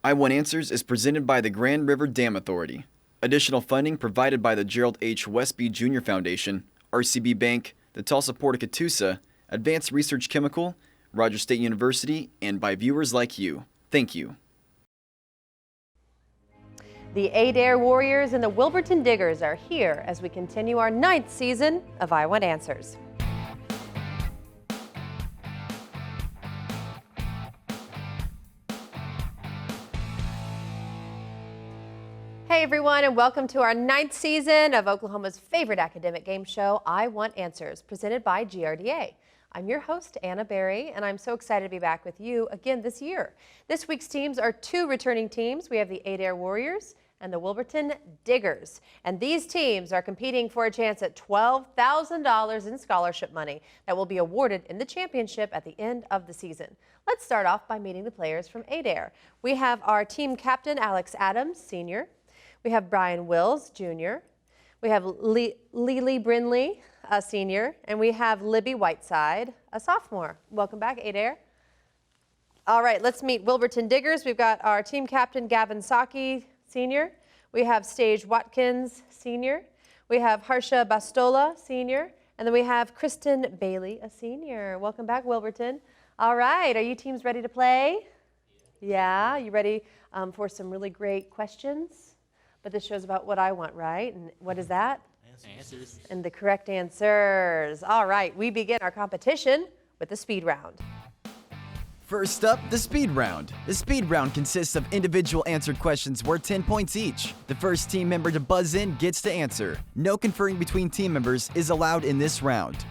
I Want Answers is presented by the Grand River Dam Authority. Additional funding provided by the Gerald H. Westby Jr. Foundation, RCB Bank, the Tulsa Port of Catoosa, Advanced Research Chemical, Rogers State University, and by viewers like you. Thank you. The Adair Warriors and the Wilburton Diggers are here as we continue our 9th season of I Want Answers. Hey everyone, and welcome to our 9th season of Oklahoma's favorite academic game show, I Want Answers, presented by GRDA. I'm your host, Anna Berry, and I'm so excited to be back with you again this year. This week's teams are 2 returning teams. We have the Adair Warriors and the Wilburton Diggers. And these teams are competing for a chance at $12,000 in scholarship money that will be awarded in the championship at the end of the season. Let's start off by meeting the players from Adair. We have our team captain, Alex Adams, Sr. We have Brian Wills, Jr. We have Lily Brinley, a senior, and we have Libby Whiteside, a sophomore. Welcome back, Adair. All right, let's meet Wilburton Diggers. We've got our team captain, Gavin Saki, senior. We have Stage Watkins, senior. We have Harsha Bastola, senior. And then we have Kristen Bailey, a senior. Welcome back, Wilburton. All right, are you teams ready to play? Yeah, you ready for some really great questions? But this show's about what I want, right? And what is that? Answers. And the correct answers. All right, we begin our competition with the speed round. First up, the speed round. The speed round consists of individual answered questions worth 10 points each. The first team member to buzz in gets to answer. No conferring between team members is allowed in this round.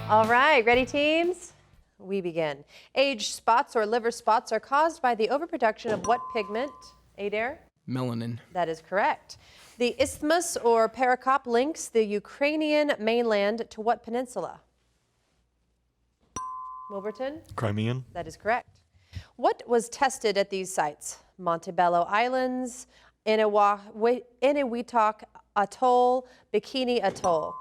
All right, ready teams? We begin. Age spots or liver spots are caused by the overproduction of what pigment? Adair? Melanin. That is correct. The isthmus or Perekop links the Ukrainian mainland to what peninsula? Wilburton? Crimean. That is correct. What was tested at these sites? Montebello Islands, Eniwetok Atoll, Bikini Atoll.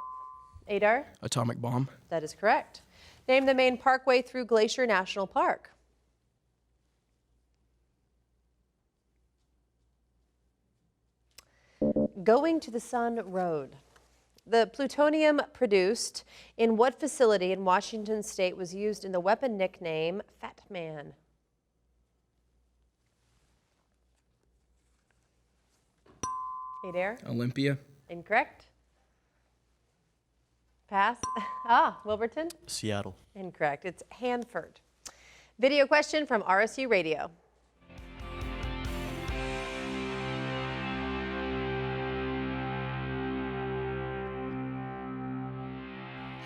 Adair? Atomic bomb. That is correct. Name the main parkway through Glacier National Park. Going to the Sun Road. The plutonium produced in what facility in Washington State was used in the weapon nickname Fat Man? Adair? Olympia. Incorrect. Pass. Wilburton? Seattle. Incorrect. It's Hanford. Video question from RSU Radio.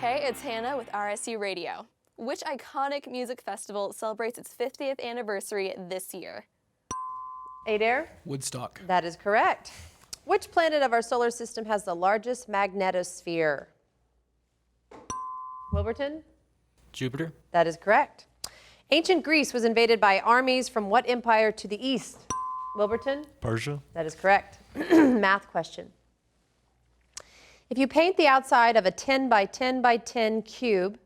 Hey, it's Hannah with RSU Radio. Which iconic music festival celebrates its 50th anniversary this year? Adair? Woodstock. That is correct. Which planet of our solar system has the largest magnetosphere? Wilburton? Jupiter. That is correct. Ancient Greece was invaded by armies from what empire to the east? Wilburton? Persia. That is correct. Math question. If you paint the outside of a 10 by 10 by 10 cube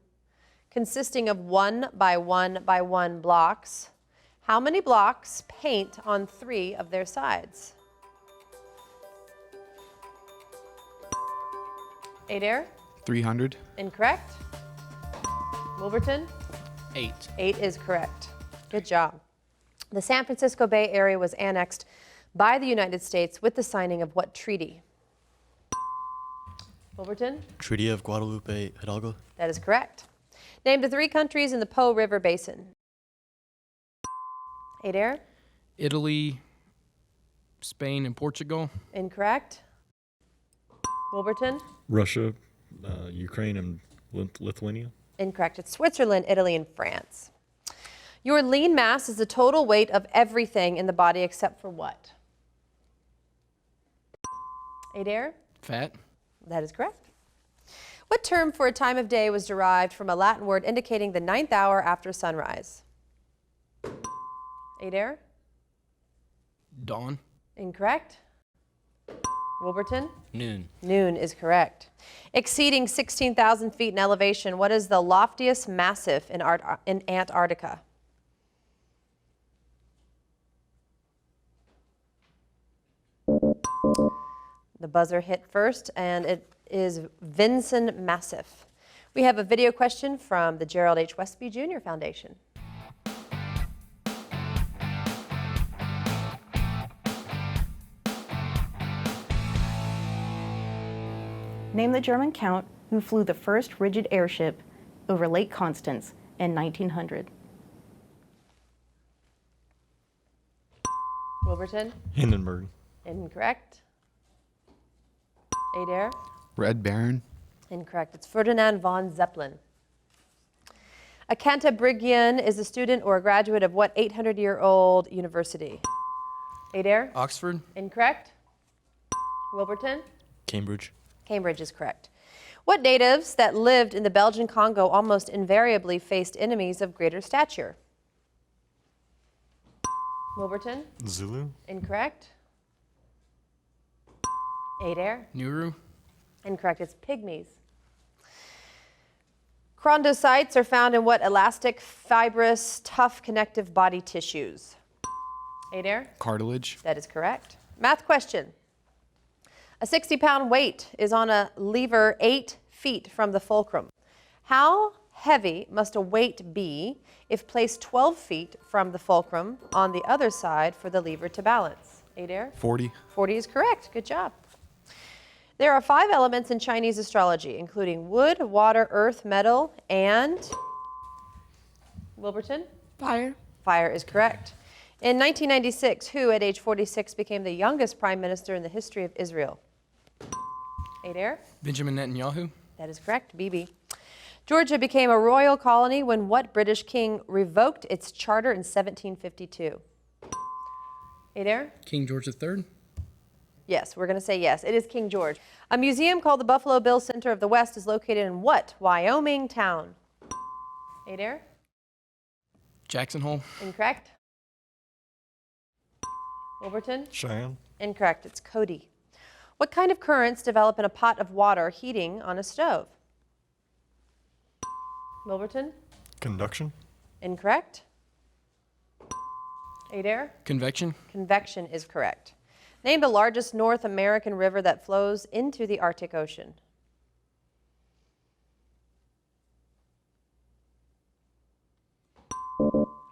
consisting of 1 by 1 by 1 blocks, how many blocks paint on 3 of their sides? Adair? 300. Incorrect. Wilburton? 8. 8 is correct. Good job. The San Francisco Bay Area was annexed by the United States with the signing of what treaty? Wilburton? Treaty of Guadalupe Hidalgo. That is correct. Name the 3 countries in the Po River Basin. Adair? Italy, Spain, and Portugal. Incorrect. Wilburton? Russia, Ukraine, and Lithuania. Incorrect. It's Switzerland, Italy, and France. Your lean mass is the total weight of everything in the body except for what? Adair? Fat. That is correct. What term for a time of day was derived from a Latin word indicating the 9th hour after sunrise? Adair? Dawn. Incorrect. Wilburton? Noon. Noon is correct. Exceeding 16,000 feet in elevation, what is the loftiest massif in Antarctica? The buzzer hit first, and it is Vincent Massif. We have a video question from the Gerald H. Westby Jr. Foundation. Name the German count who flew the first rigid airship over Lake Constance in 1900. Wilburton? Hindenburg. Incorrect. Adair? Red Baron. Incorrect. It's Ferdinand von Zeppelin. A Cantabrigian is a student or a graduate of what 800-year-old university? Adair? Oxford. Incorrect. Wilburton? Cambridge. Cambridge is correct. What natives that lived in the Belgian Congo almost invariably faced enemies of greater stature? Wilburton? Zulu. Incorrect. Adair? Nauru. Incorrect. It's pygmies. Chondrocytes are found in what elastic, fibrous, tough connective body tissues? Adair? Cartilage. That is correct. Math question. A 60-pound weight is on a lever 8 feet from the fulcrum. How heavy must a weight be if placed 12 feet from the fulcrum on the other side for the lever to balance? Adair? 40. 40 is correct. Good job. There are 5 elements in Chinese astrology, including wood, water, earth, metal, and Wilburton? Fire. Fire is correct. In 1996, who at age 46 became the youngest prime minister in the history of Israel? Adair? Benjamin Netanyahu. That is correct. Bibi. Georgia became a royal colony when what British king revoked its charter in 1752? Adair? King George III. Yes, we're going to say yes. It is King George. A museum called the Buffalo Bill Center of the West is located in what Wyoming town? Adair? Jackson Hole. Incorrect. Wilburton? Cheyenne. Incorrect. It's Cody. What kind of currents develop in a pot of water heating on a stove? Wilburton? Conduction. Incorrect. Adair? Convection. Convection is correct. Name the largest North American river that flows into the Arctic Ocean.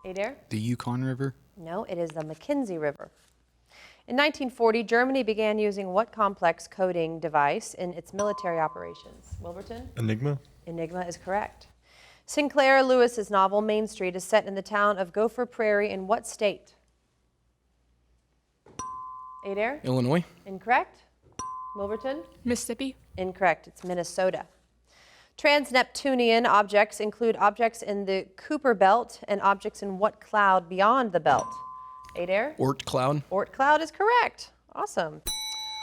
Adair? The Yukon River. No, it is the Mackenzie River. In 1940, Germany began using what complex coding device in its military operations? Wilburton? Enigma. Enigma is correct. Sinclair Lewis's novel Main Street is set in the town of Gopher Prairie in what state? Adair? Illinois. Incorrect. Wilburton? Mississippi. Incorrect. It's Minnesota. Trans-Neptunian objects include objects in the Kuiper Belt and objects in what cloud beyond the belt? Adair? Oort cloud. Oort cloud is correct. Awesome.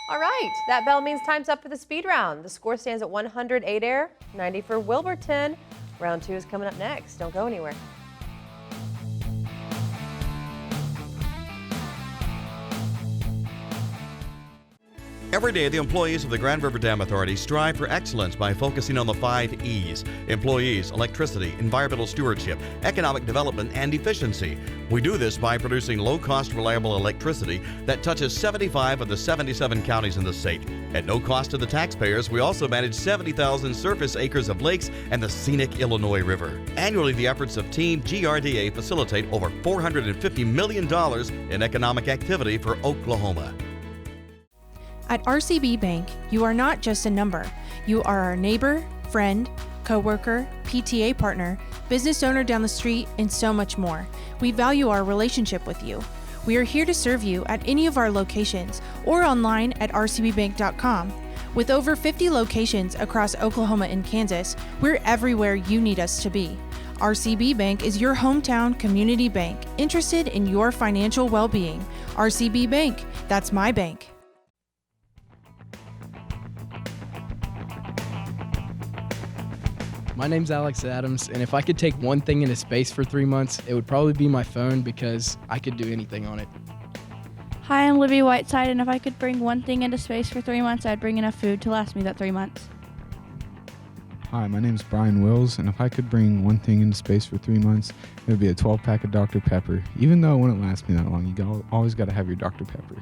All right, that bell means time's up for the speed round. The score stands at 100 Adair, 90 for Wilburton. Round 2 is coming up next. Don't go anywhere. Every day, the employees of the Grand River Dam Authority strive for excellence by focusing on the 5 E's: employees, electricity, environmental stewardship, economic development, and efficiency. We do this by producing low-cost, reliable electricity that touches 75 of the 77 counties in the state. At no cost to the taxpayers, we also manage 70,000 surface acres of lakes and the scenic Illinois River. Annually, the efforts of Team GRDA facilitate over $450 million in economic activity for Oklahoma. At RCB Bank, you are not just a number. You are our neighbor, friend, coworker, PTA partner, business owner down the street, and so much more. We value our relationship with you. We are here to serve you at any of our locations or online at rcbbank.com. With over 50 locations across Oklahoma and Kansas, we're everywhere you need us to be. RCB Bank is your hometown community bank, interested in your financial well-being. RCB Bank, that's my bank. My name's Alex Adams, and if I could take one thing into space for 3 months, it would probably be my phone because I could do anything on it. Hi, I'm Libby Whiteside, and if I could bring one thing into space for 3 months, I'd bring enough food to last me that 3 months. Hi, my name's Brian Wills, and if I could bring one thing into space for 3 months, it would be a 12-pack of Dr. Pepper. Even though it wouldn't last me that long, you always got to have your Dr. Pepper.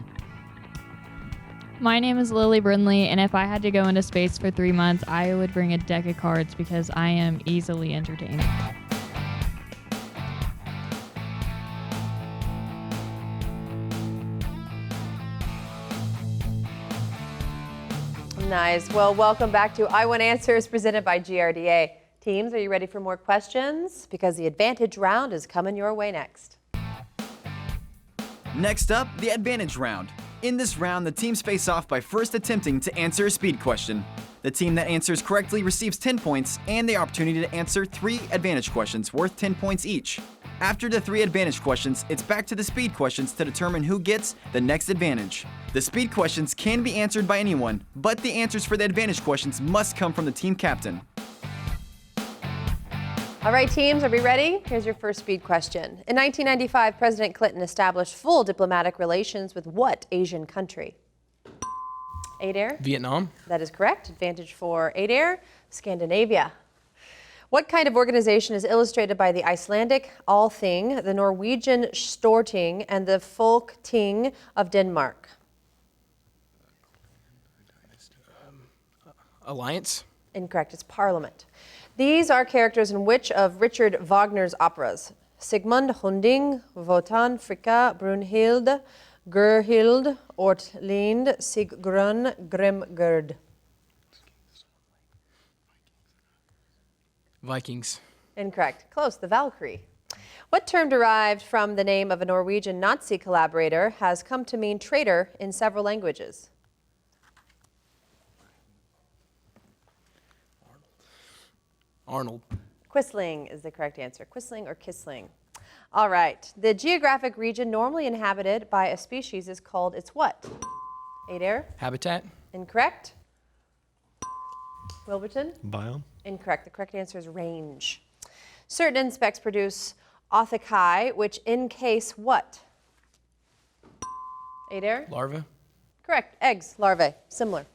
My name is Lily Brindley, and if I had to go into space for 3 months, I would bring a deck of cards because I am easily entertained. Nice. Well, welcome back to I Want Answers presented by GRDA. Teams, are you ready for more questions? Because the Advantage round is coming your way next. Next up, the Advantage round. In this round, the teams face off by first attempting to answer a speed question. The team that answers correctly receives 10 points and the opportunity to answer 3 Advantage questions worth 10 points each. After the 3 Advantage questions, it's back to the speed questions to determine who gets the next advantage. The speed questions can be answered by anyone, but the answers for the Advantage questions must come from the team captain. All right, teams, are we ready? Here's your first speed question. In 1995, President Clinton established full diplomatic relations with what Asian country? Adair? Vietnam. That is correct. Advantage for Adair. Scandinavia. What kind of organization is illustrated by the Icelandic Althing, the Norwegian Storting, and the Folketing of Denmark? Alliance. Incorrect. It's Parliament. These are characters in which of Richard Wagner's operas? Sigmund, Hunding, Wotan, Fricka, Brunhild, Gerhild, Ortlind, Sigrun, Grimgerd. Vikings. Incorrect. Close. The Valkyrie. What term derived from the name of a Norwegian Nazi collaborator has come to mean traitor in several languages? Arnold. Quisling is the correct answer. Quisling or Kisling. All right. The geographic region normally inhabited by a species is called its what? Adair? Habitat. Incorrect. Wilburton? Biome. Incorrect. The correct answer is range. Certain insects produce othecai, which encase what? Adair? Larva. Correct. Eggs, larvae, similar.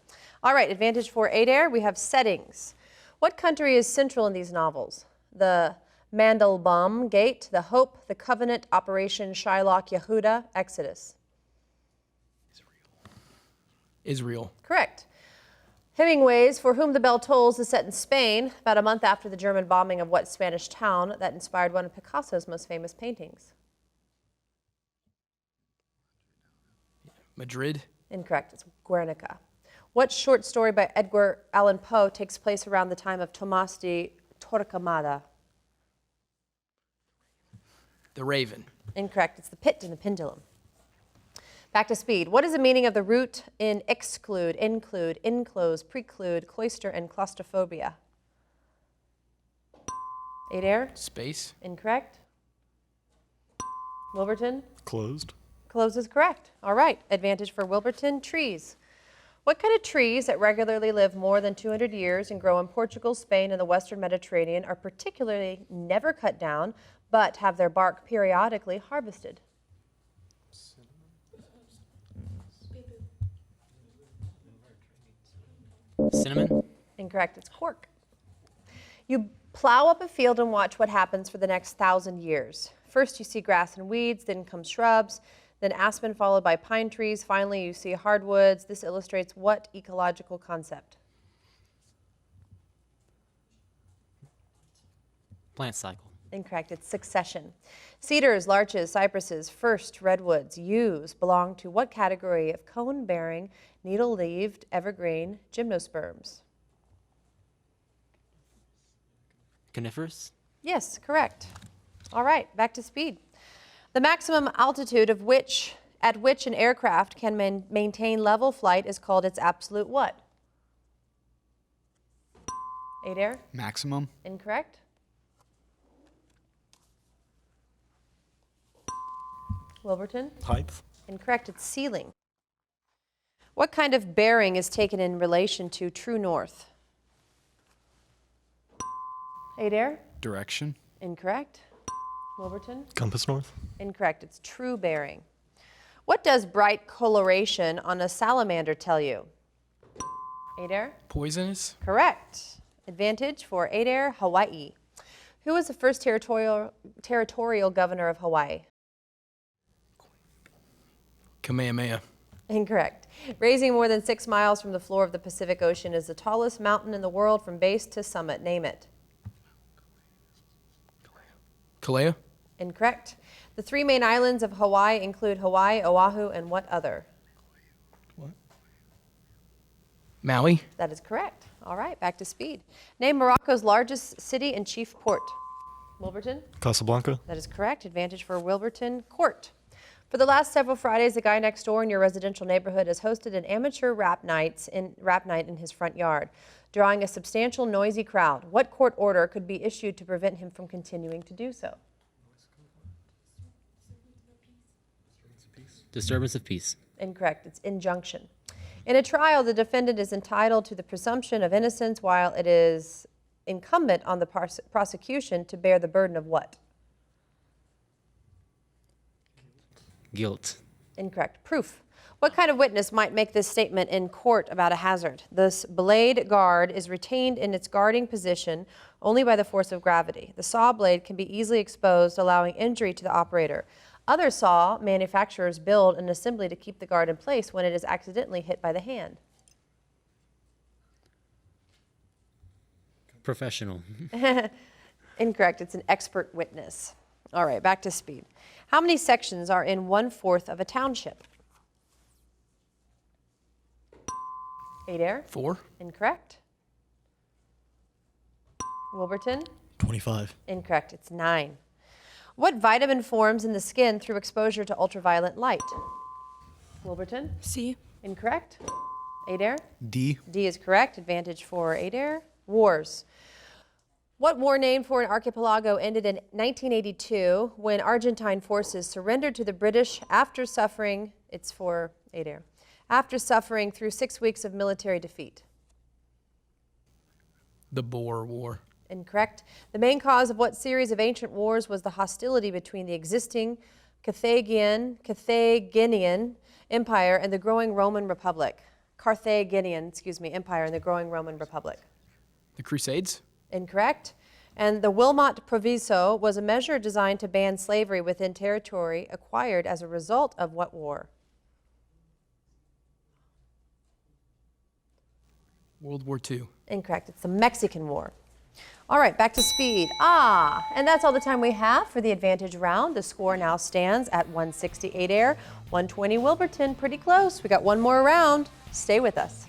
All right, advantage for Adair. We have settings. What country is central in these novels? The Mandelbaum Gate, The Hope, The Covenant, Operation Shylock, Yehuda, Exodus. Israel. Correct. Hemingway's For Whom the Bell Tolls is set in Spain, about a month after the German bombing of what Spanish town that inspired one of Picasso's most famous paintings? Madrid. Incorrect. It's Guernica. What short story by Edgar Allan Poe takes place around the time of Tomás de Torquemada? The Raven. Incorrect. It's The Pit and the Pendulum. Back to speed. What is the meaning of the root in exclude, include, enclose, preclude, cloister, and claustrophobia? Adair? Space. Incorrect. Wilburton? Closed. Close is correct. All right. Advantage for Wilburton. Trees. What kind of trees that regularly live more than 200 years and grow in Portugal, Spain, and the Western Mediterranean are particularly never cut down, but have their bark periodically harvested? Cinnamon. Incorrect. It's cork. You plow up a field and watch what happens for the next 1,000 years. First you see grass and weeds, then come shrubs, then aspen followed by pine trees. Finally you see hardwoods. This illustrates what ecological concept? Plant cycle. Incorrect. It's succession. Cedars, larches, cypresses, first redwoods, yews belong to what category of cone-bearing, needle-leaved, evergreen gymnosperms? Coniferous? Yes, correct. All right, back to speed. The maximum altitude at which an aircraft can maintain level flight is called its absolute what? Adair? Maximum. Incorrect. Wilburton? Height. Incorrect. It's ceiling. What kind of bearing is taken in relation to true north? Adair? Direction. Incorrect. Wilburton? Compass north. Incorrect. It's true bearing. What does bright coloration on a salamander tell you? Adair? Poisonous. Correct. Advantage for Adair. Hawaii. Who was the first territorial governor of Hawaii? Kamehameha. Incorrect. Raising more than 6 miles from the floor of the Pacific Ocean is the tallest mountain in the world from base to summit. Name it. Kalea? Incorrect. The 3 main islands of Hawaii include Hawaii, Oahu, and what other? Maui? That is correct. All right, back to speed. Name Morocco's largest city and chief port. Wilburton? Casablanca. That is correct. Advantage for Wilburton Court. For the last several Fridays, the guy next door in your residential neighborhood has hosted an amateur rap night in his front yard, drawing a substantial noisy crowd. What court order could be issued to prevent him from continuing to do so? Disturbance of peace. Incorrect. It's injunction. In a trial, the defendant is entitled to the presumption of innocence while it is incumbent on the prosecution to bear the burden of what? Guilt. Incorrect. Proof. What kind of witness might make this statement in court about a hazard? This blade guard is retained in its guarding position only by the force of gravity. The saw blade can be easily exposed, allowing injury to the operator. Other saw manufacturers build an assembly to keep the guard in place when it is accidentally hit by the hand. Professional. Incorrect. It's an expert witness. All right, back to speed. How many sections are in 1/4 of a township? Adair? 4. Incorrect. Wilburton? 25. Incorrect. It's 9. What vitamin forms in the skin through exposure to ultraviolet light? Wilburton? C. Incorrect. Adair? D. D is correct. Advantage for Adair. Wars. What war named for an archipelago ended in 1982 when Argentine forces surrendered to the British after suffering, it's for Adair, after suffering through 6 weeks of military defeat? The Boer War. Incorrect. The main cause of what series of ancient wars was the hostility between the existing Carthaginian Empire and the growing Roman Republic? Empire and the growing Roman Republic. The Crusades? Incorrect. And the Wilmot Proviso was a measure designed to ban slavery within territory acquired as a result of what war? World War II. Incorrect. It's the Mexican War. All right, back to speed. And that's all the time we have for the advantage round. The score now stands at 168 Adair, 120 Wilburton. Pretty close. We got one more round. Stay with us.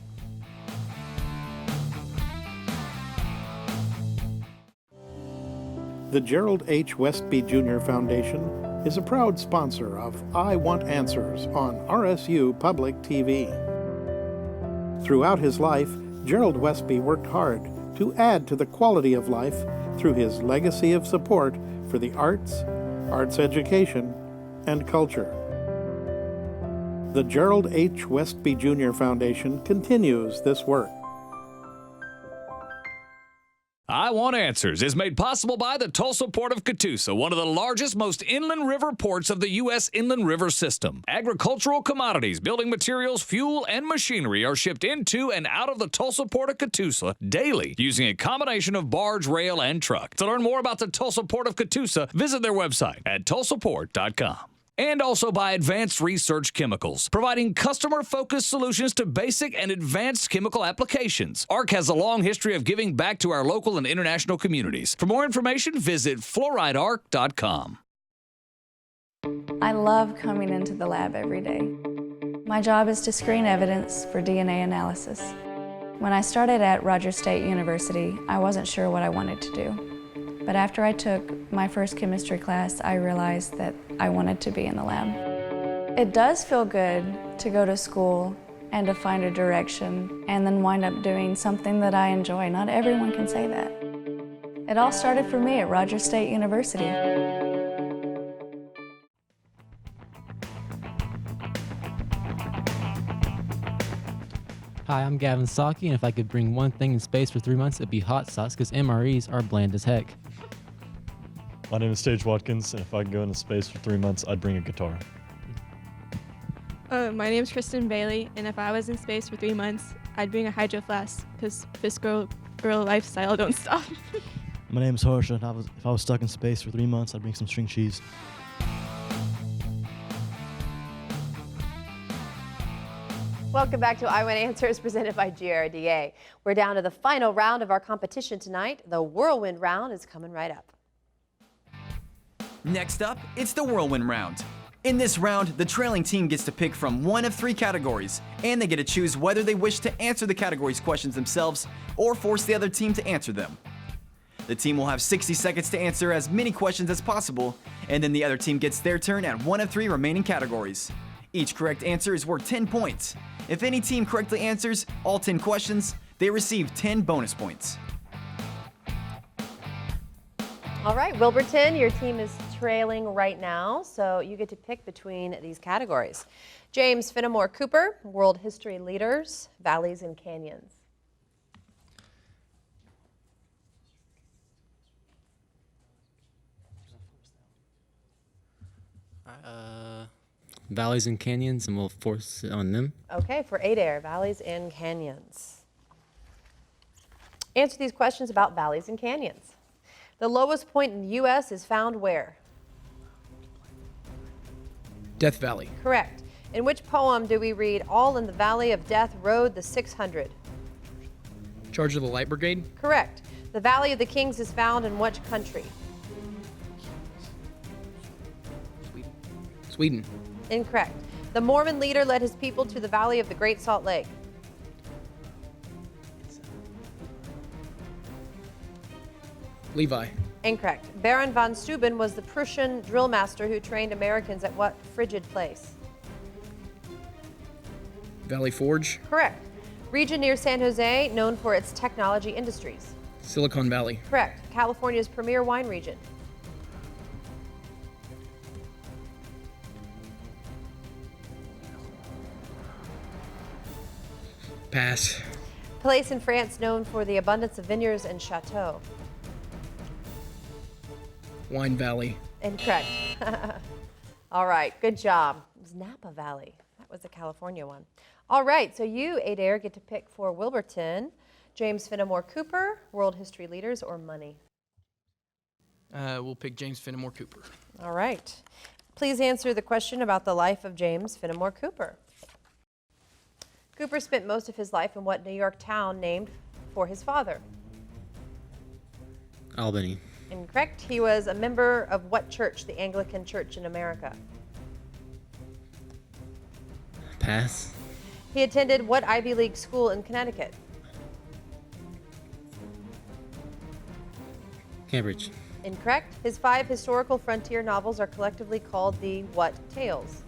The Gerald H. Westby Jr. Foundation is a proud sponsor of I Want Answers on RSU Public TV. Throughout his life, Gerald Westby worked hard to add to the quality of life through his legacy of support for the arts, arts education, and culture. The Gerald H. Westby Jr. Foundation continues this work. I Want Answers is made possible by the Tulsa Port of Catoosa, one of the largest, most inland river ports of the U.S. inland river system. Agricultural commodities, building materials, fuel, and machinery are shipped into and out of the Tulsa Port of Catoosa daily using a combination of barge, rail, and truck. To learn more about the Tulsa Port of Catoosa, visit their website at tulsaport.com. And also by Advanced Research Chemicals, providing customer-focused solutions to basic and advanced chemical applications. ARC has a long history of giving back to our local and international communities. For more information, visit fluoridearc.com. I love coming into the lab every day. My job is to screen evidence for DNA analysis. When I started at Rogers State University, I wasn't sure what I wanted to do. But after I took my first chemistry class, I realized that I wanted to be in the lab. It does feel good to go to school and to find a direction and then wind up doing something that I enjoy. Not everyone can say that. It all started for me at Rogers State University. Hi, I'm Gavin Saki, and if I could bring one thing in space for 3 months, it'd be hot sauce, because MREs are bland as heck. My name is Stage Watkins, and if I could go into space for 3 months, I'd bring a guitar. My name's Kristen Bailey, and if I was in space for 3 months, I'd bring a hydro flask, because this girl lifestyle don't stop. My name's Harsha, and if I was stuck in space for 3 months, I'd bring some string cheese. Welcome back to I Want Answers presented by GRDA. We're down to the final round of our competition tonight. The whirlwind round is coming right up. Next up, it's the whirlwind round. In this round, the trailing team gets to pick from one of 3 categories, and they get to choose whether they wish to answer the category's questions themselves or force the other team to answer them. The team will have 60 seconds to answer as many questions as possible, and then the other team gets their turn at one of 3 remaining categories. Each correct answer is worth 10 points. If any team correctly answers all 10 questions, they receive 10 bonus points. All right, Wilburton, your team is trailing right now, so you get to pick between these categories. James Fenimore Cooper, World History Leaders, Valleys and Canyons. Valleys and canyons, and we'll force it on them. Okay, for Adair, Valleys and Canyons. Answer these questions about valleys and canyons. The lowest point in the U.S. is found where? Death Valley. Correct. In which poem do we read, "All in the Valley of Death rode the 600"? Charge of the Light Brigade. Correct. The Valley of the Kings is found in which country? Sweden. Incorrect. The Mormon leader led his people to the Valley of the Great Salt Lake. Levi. Incorrect. Baron von Steuben was the Prussian drill master who trained Americans at what frigid place? Valley Forge. Correct. Region near San Jose known for its technology industries. Silicon Valley. Correct. California's premier wine region. Pass. Place in France known for the abundance of vineyards and chateaux. Wine Valley. Incorrect. All right, good job. It was Napa Valley. That was the California one. All right, so you, Adair, get to pick for Wilburton, James Fenimore Cooper, World History Leaders, or money. We'll pick James Fenimore Cooper. All right. Please answer the question about the life of James Fenimore Cooper. Cooper spent most of his life in what New York town named for his father? Albany. Incorrect. He was a member of what church, the Anglican Church in America? Pass. He attended what Ivy League school in Connecticut? Cambridge. Incorrect. His 5 historical frontier novels are collectively called the what tales?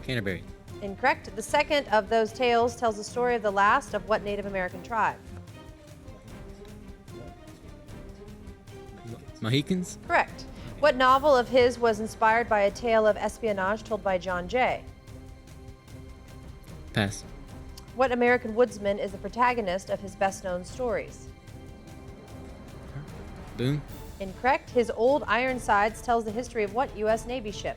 Canterbury. Incorrect. The second of those tales tells the story of the last of what Native American tribe? Mohicans. Correct. What novel of his was inspired by a tale of espionage told by John Jay? Pass. What American woodsman is the protagonist of his best-known stories? Boone. Incorrect. His Old Ironsides tells the history of what U.S. Navy ship?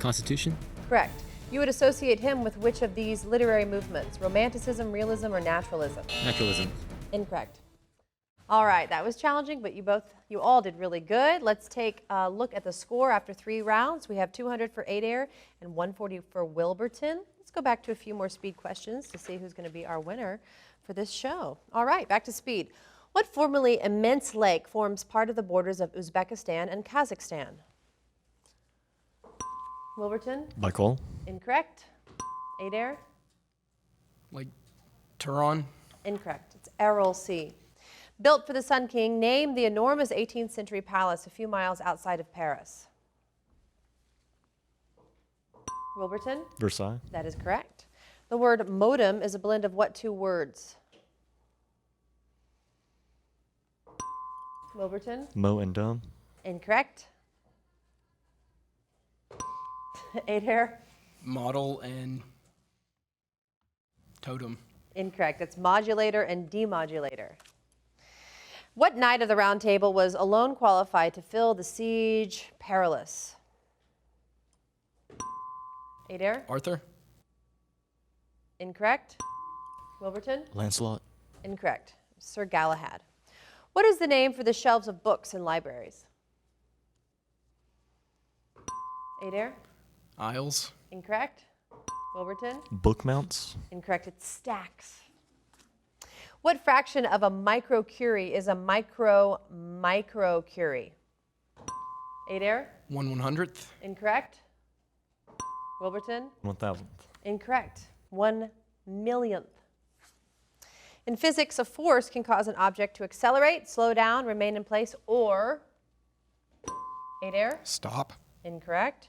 Constitution. Correct. You would associate him with which of these literary movements? Romanticism, realism, or naturalism? Naturalism. Incorrect. All right, that was challenging, but you all did really good. Let's take a look at the score after 3 rounds. We have 200 for Adair and 140 for Wilburton. Let's go back to a few more speed questions to see who's going to be our winner for this show. All right, back to speed. What formerly immense lake forms part of the borders of Uzbekistan and Kazakhstan? Wilburton? Baikal. Incorrect. Adair? Like Turan? Incorrect. It's Aral Sea. Built for the Sun King, name the enormous 18th century palace a few miles outside of Paris. Wilburton? Versailles. That is correct. The word modem is a blend of what 2 words? Wilburton? Mo and Dumb. Incorrect. Adair? Model and totem. Incorrect. It's modulator and demodulator. What knight of the Round Table was alone qualified to fill the siege perilous? Adair? Arthur. Incorrect. Wilburton? Lancelot. Incorrect. Sir Galahad. What is the name for the shelves of books in libraries? Adair? Isles. Incorrect. Wilburton? Book mounts. Incorrect. It's stacks. What fraction of a microcurie is a microcurie? Adair? 1/100th. Incorrect. Wilburton? 1,000th. Incorrect. 1/1,000,000th. In physics, a force can cause an object to accelerate, slow down, remain in place, or Adair? Stop. Incorrect.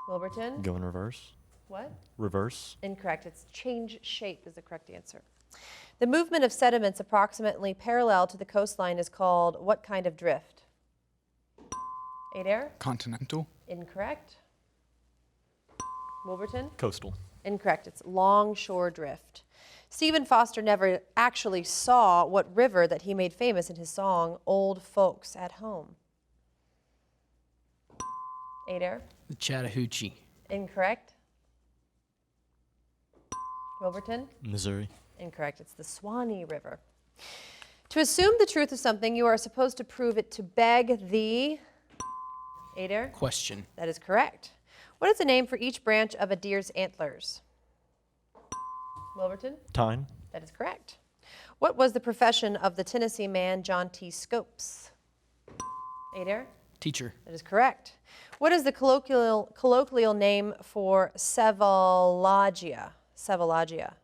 Wilburton? Go in reverse. What? Reverse. Incorrect. It's change shape is the correct answer. The movement of sediments approximately parallel to the coastline is called what kind of drift? Adair? Continental. Incorrect. Wilburton? Coastal. Incorrect. It's longshore drift. Stephen Foster never actually saw what river that he made famous in his song, Old Folks at Home. Adair? The Chattahoochee. Incorrect. Wilburton? Missouri. Incorrect. It's the Swanee River. To assume the truth of something, you are supposed to prove it to beg the Adair? Question. That is correct. What is the name for each branch of a deer's antlers? Wilburton? Tine. That is correct. What was the profession of the Tennessee man John T. Scopes? Adair? Teacher. That is correct. What is the colloquial name for Sevologia? Sevologia.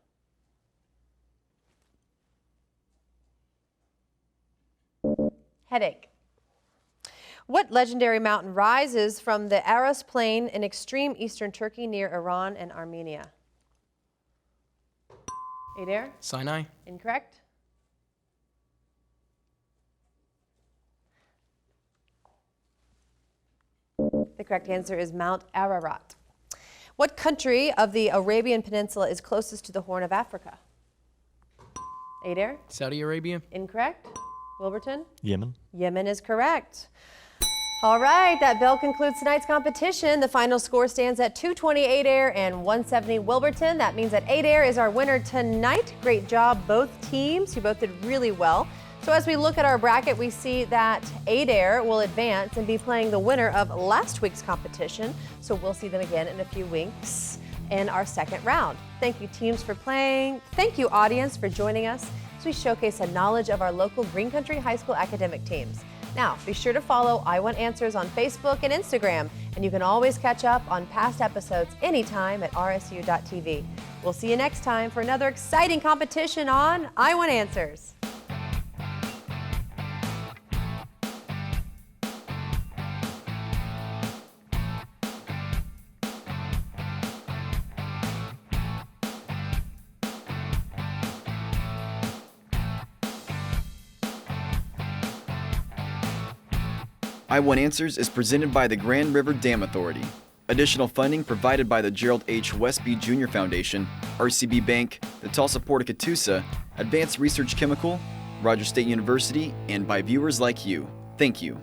Headache. What legendary mountain rises from the Aras Plain in extreme eastern Turkey near Iran and Armenia? Adair? Sinai. Incorrect. The correct answer is Mount Ararat. What country of the Arabian Peninsula is closest to the Horn of Africa? Adair? Saudi Arabia. Incorrect. Wilburton? Yemen. Yemen is correct. All right, that bell concludes tonight's competition. The final score stands at 220 Adair and 170 Wilburton. That means that Adair is our winner tonight. Great job, both teams. You both did really well. So as we look at our bracket, we see that Adair will advance and be playing the winner of last week's competition. So we'll see them again in a few weeks in our second round. Thank you, teams, for playing. Thank you, audience, for joining us as we showcase a knowledge of our local Green Country High School academic teams. Now, be sure to follow I Want Answers on Facebook and Instagram, and you can always catch up on past episodes anytime at rsu.tv. We'll see you next time for another exciting competition on I Want Answers. I Want Answers is presented by the Grand River Dam Authority. Additional funding provided by the Gerald H. Westby Jr. Foundation, RCB Bank, the Tulsa Port of Catoosa, Advanced Research Chemical, Rogers State University, and by viewers like you. Thank you.